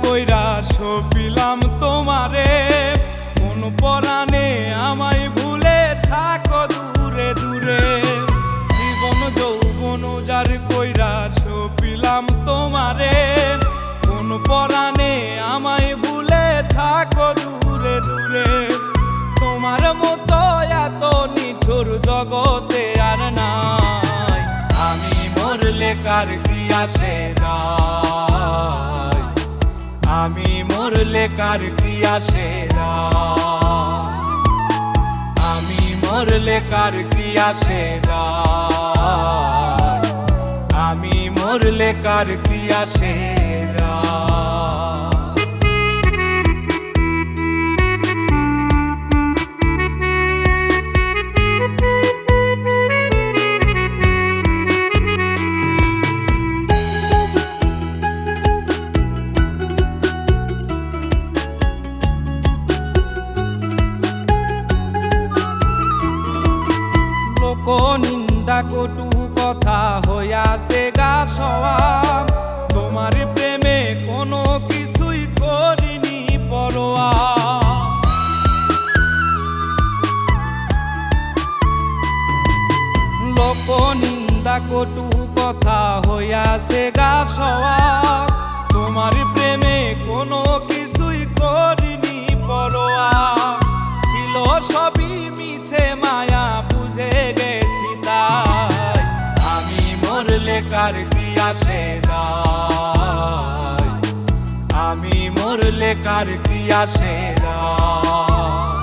কইরা সপিলাম তোমারে, কোন পরাণে আমায় ভুলে থাকো দূরে দূরে। জীবন যৌবন উজাড় কইরা সপিলাম তোমারে, কোন পরাণে আমায় ভুলে থাকো দূরে দূরে। তোমার মতো এত নিঠুর জগতে আর নাই, আমি মরলে কার কি আসে যায়, আমি মরলে কার কি আসে যায়, আমি মরলে কার কি আসে যায়, আমি মরলে কার কি আসে যায়। নিন্দা কটু কথা হইয়াছে গা সওয়াব, তোমার প্রেমে কোনো কিছুই করিনি পরোয়া। লোক নিন্দা কটু কথা হইয়াছে গা সওয়াব, তোমার প্রেমে কোনো কিছুই করিনি পরোয়া। ছিল সবই মিছে মায়া বুঝে গেছি তাই, আমি মরলে কার কি আসে যায়, আমি মরলে কার কি আসে যায়,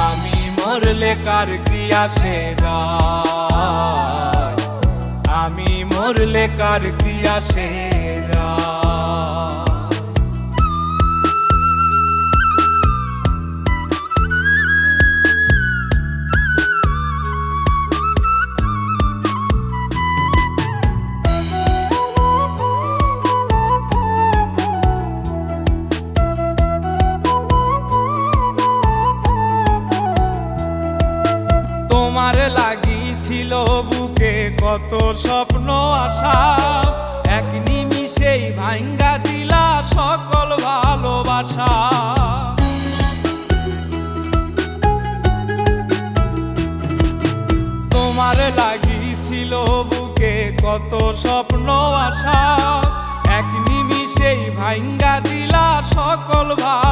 আমি মরলে কার কি আসে যায়, আমি মরলে কার কি আসে যায়। তোমার লাগিছিল বুকে কত স্বপ্ন আশা, এক নিমিষেই ভাঙ্গা দিলা সকল ভালোবাসা। তোমার লাগিছিল বুকে কত স্বপ্ন আশা, এক নিমিষেই ভাঙ্গা দিলা সকল ভালো।